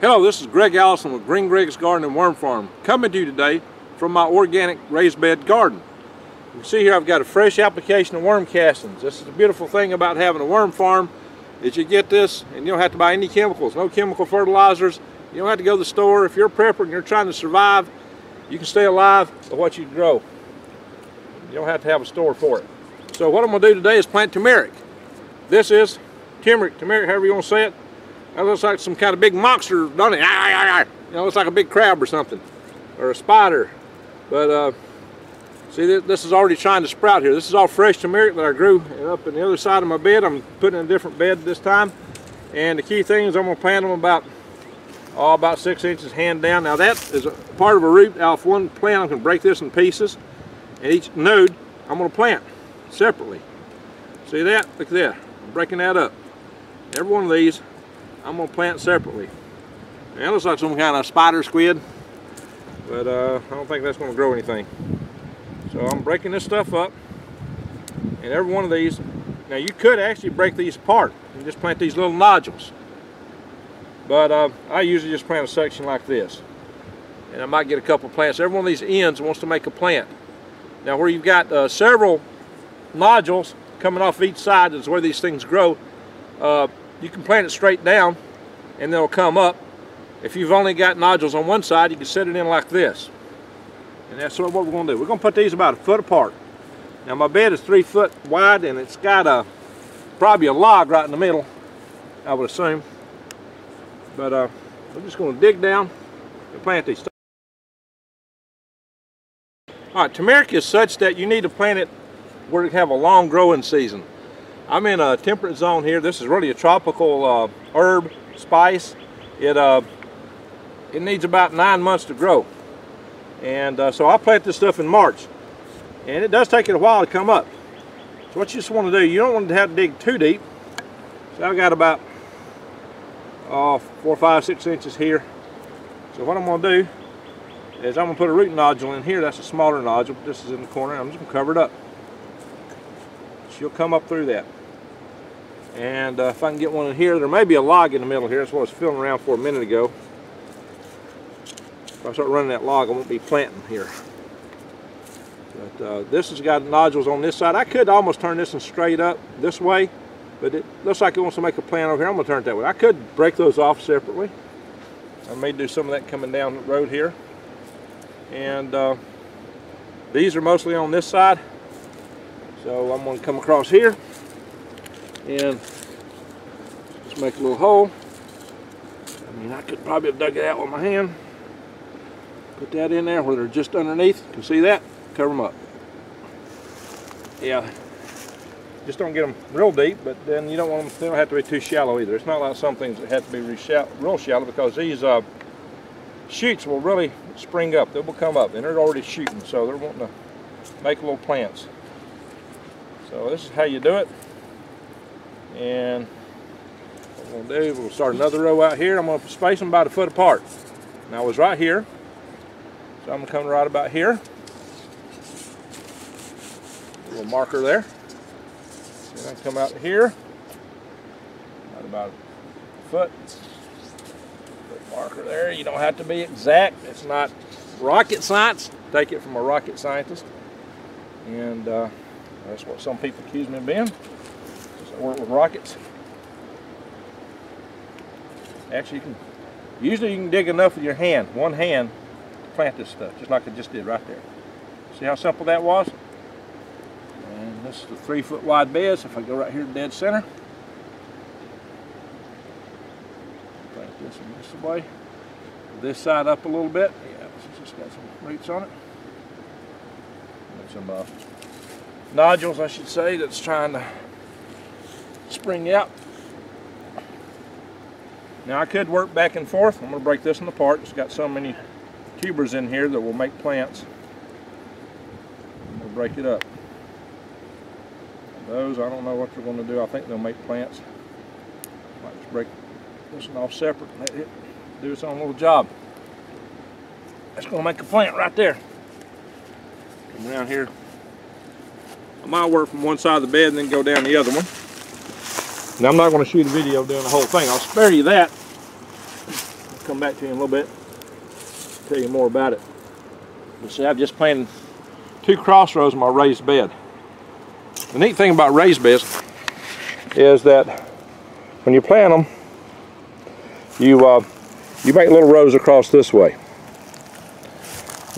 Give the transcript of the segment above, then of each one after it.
Hello, this is Greg Allison with Green Greg's Garden and Worm Farm, coming to you today from my organic raised bed garden. You can see here I've got a fresh application of worm castings. This is the beautiful thing about having a worm farm, is you get this and you don't have to buy any chemicals, no chemical fertilizers. You don't have to go to the store. If you're a prepper and you're trying to survive, you can stay alive with what you grow. You don't have to have a store for it. So what I'm going to do today is plant turmeric. This is turmeric, however you want to say it. That looks like some kind of big monster, doesn't it? You know, it looks like a big crab or something, or a spider. But see, this is already trying to sprout here. This is all fresh turmeric that I grew up in the other side of my bed. I'm putting in a different bed this time. And the key thing is I'm going to plant them about 6 inches hand down. Now that is a part of a root off one plant. I'm going to break this in pieces. And each node I'm going to plant separately. See that? Look at that. I'm breaking that up. Every one of these I'm going to plant separately. Now, it looks like some kind of spider squid, but I don't think that's going to grow anything. So I'm breaking this stuff up, and every one of these, now you could actually break these apart and just plant these little nodules, but I usually just plant a section like this, and I might get a couple plants. Every one of these ends wants to make a plant. Now where you've got several nodules coming off each side is where these things grow. You can plant it straight down and they'll come up. If you've only got nodules on one side, you can set it in like this. And that's what we're going to do. We're going to put these about a foot apart. Now my bed is 3 foot wide and it's got probably a log right in the middle, I would assume. But we're just going to dig down and plant these. Alright, turmeric is such that you need to plant it where it have a long growing season. I'm in a temperate zone here. This is really a tropical herb, spice. It needs about 9 months to grow. And so I plant this stuff in March. And it does take it a while to come up. So what you just want to do, you don't want to have to dig too deep. So I've got about 4, 5, 6 inches here. So what I'm going to do is I'm going to put a root nodule in here. That's a smaller nodule. This is in the corner. I'm just going to cover it up. She'll come up through that. And if I can get one in here, there may be a log in the middle here. That's what I was feeling around for a minute ago. If I start running that log, I won't be planting here. But this has got nodules on this side. I could almost turn this one straight up this way, but it looks like it wants to make a plant over here. I'm going to turn it that way. I could break those off separately. I may do some of that coming down the road here. And these are mostly on this side. So I'm going to come across here and just make a little hole. I mean, I could probably have dug it out with my hand. Put that in there where they're just underneath. You can see that? Cover them up. Yeah, just don't get them real deep, but then you don't want them, they don't have to be too shallow either. It's not like some things that have to be real shallow, because these shoots will really spring up. They will come up, and they're already shooting, so they're wanting to make little plants. So this is how you do it. And what we're going to do, we'll start another row out here. I'm going to space them about a foot apart. Now I was right here, so I'm going to come right about here. A little marker there. And I come out here, about a foot. Marker there. You don't have to be exact. It's not rocket science. Take it from a rocket scientist. And that's what some people accuse me of being, because I work with rockets. Actually, usually you can dig enough with your hand, one hand, to plant this stuff, just like I just did right there. See how simple that was? And this is the 3 foot wide bed, so if I go right here to dead center, plant this in this way, this side up a little bit. Yeah, this has just got some roots on it. And some nodules, I should say, that's trying to spring out. Now I could work back and forth. I'm going to break this one apart. It's got so many tubers in here that will make plants. I'm going to break it up. Those, I don't know what they're going to do. I think they'll make plants. Might just break this one off separate and let it do its own little job. That's going to make a plant right there. Come around here. I might work from one side of the bed and then go down the other one. Now I'm not going to shoot a video doing the whole thing. I'll spare you that. come back to you in a little bit, tell you more about it. You see, I've just planted 2 crossrows in my raised bed. The neat thing about raised beds is that when you plant them, you make little rows across this way.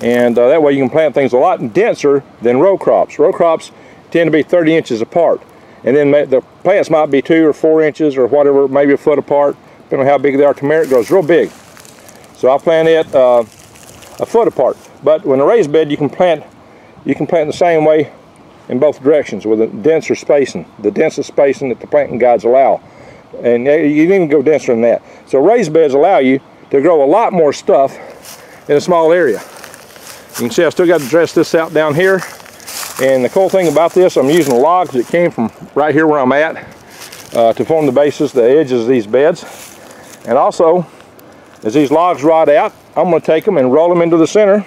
And that way you can plant things a lot denser than row crops. Row crops tend to be 30 inches apart. And then the plants might be 2 or 4 inches or whatever, maybe a foot apart, depending on how big they are. Turmeric grows real big. So I plant it a foot apart. But when a raised bed, you can plant the same way in both directions with a denser spacing, the densest spacing that the planting guides allow. And you can even go denser than that. So raised beds allow you to grow a lot more stuff in a small area. You can see I still got to dress this out down here. And the cool thing about this, I'm using logs that came from right here where I'm at to form the bases, the edges of these beds. And also, as these logs rot out, I'm going to take them and roll them into the center.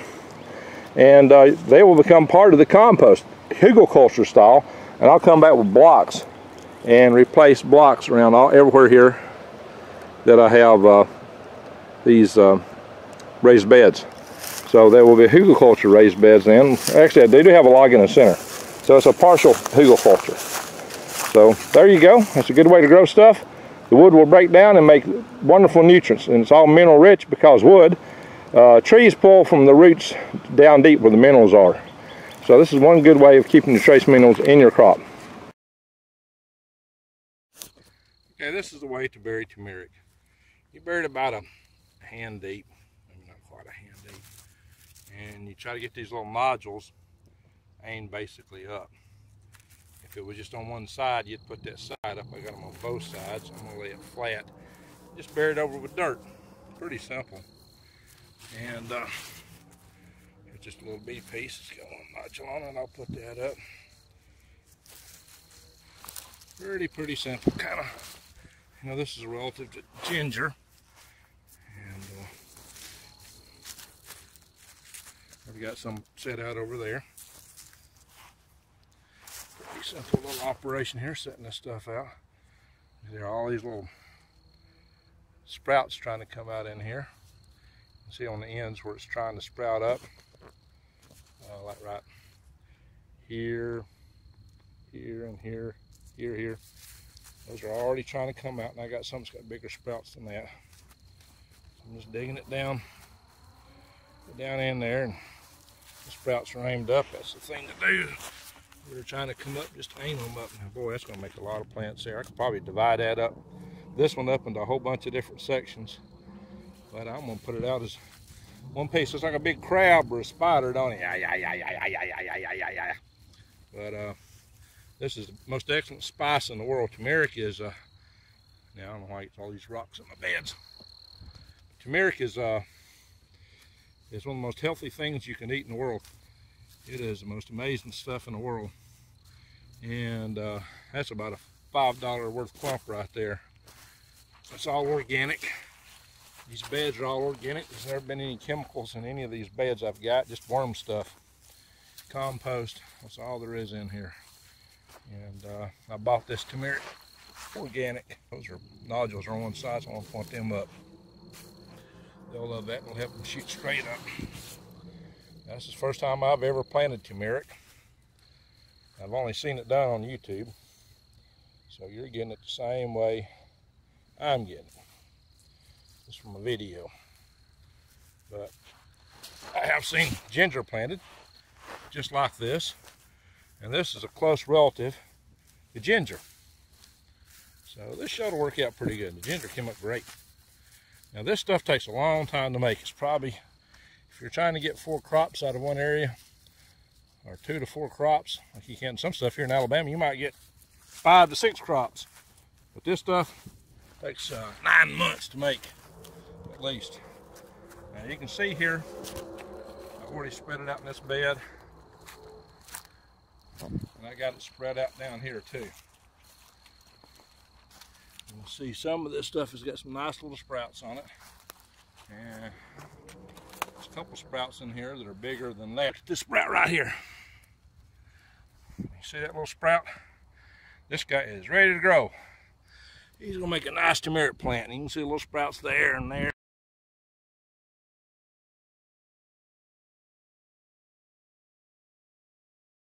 And they will become part of the compost, hugelkultur style. And I'll come back with blocks and replace blocks around everywhere here that I have these raised beds. So there will be hugelkultur raised beds then. Actually, they do have a log in the center. So it's a partial hugelkultur. So there you go. That's a good way to grow stuff. The wood will break down and make wonderful nutrients. And it's all mineral rich because wood, trees pull from the roots down deep where the minerals are. So this is one good way of keeping the trace minerals in your crop. Okay, this is the way to bury turmeric. You bury it about a hand deep. Maybe not quite a hand deep. And you try to get these little nodules aimed basically up. If it was just on one side, you'd put that side up. I got them on both sides. I'm going to lay it flat. Just bury it over with dirt. Pretty simple. And here's just a little bitty piece. It's got a little nodule on it. I'll put that up. Pretty simple. Kind of, you know, this is relative to ginger. And I've got some set out over there. Pretty simple little operation here, setting this stuff out. There are all these little sprouts trying to come out in here. You see on the ends where it's trying to sprout up, like right here, and here. Those are already trying to come out, and I got some that's got bigger sprouts than that. So I'm just digging it down in there, and the sprouts are aimed up. That's the thing to do. We're trying to come up, just aim them up. Now, boy, that's going to make a lot of plants there. I could probably divide that up, this one up into a whole bunch of different sections. But I'm going to put it out as one piece. It's like a big crab or a spider, don't it? Yeah. But this is the most excellent spice in the world. Turmeric is, now I don't know why it's all these rocks in my beds. Turmeric is one of the most healthy things you can eat in the world. It is the most amazing stuff in the world. And that's about a $5 worth clump right there. It's all organic. These beds are all organic. There's never been any chemicals in any of these beds I've got, just worm stuff. Compost, that's all there is in here. And I bought this turmeric organic. Those are nodules are on one side, so I'm going to point them up. They'll love that. It'll help them shoot straight up. Now, this is the first time I've ever planted turmeric. I've only seen it done on YouTube. So you're getting it the same way I'm getting it. Just from a video. But I have seen ginger planted just like this. And this is a close relative to ginger. So this should work out pretty good. The ginger came up great. Now this stuff takes a long time to make. It's probably, if you're trying to get 4 crops out of one area, or 2 to 4 crops, like you can some stuff here in Alabama, you might get 5 to 6 crops. But this stuff takes 9 months to make, at least. Now you can see here, I've already spread it out in this bed. And I got it spread out down here too. You can see some of this stuff has got some nice little sprouts on it. And there's a couple sprouts in here that are bigger than that. This sprout right here. You see that little sprout? This guy is ready to grow. He's gonna make a nice turmeric plant. You can see little sprouts there and there.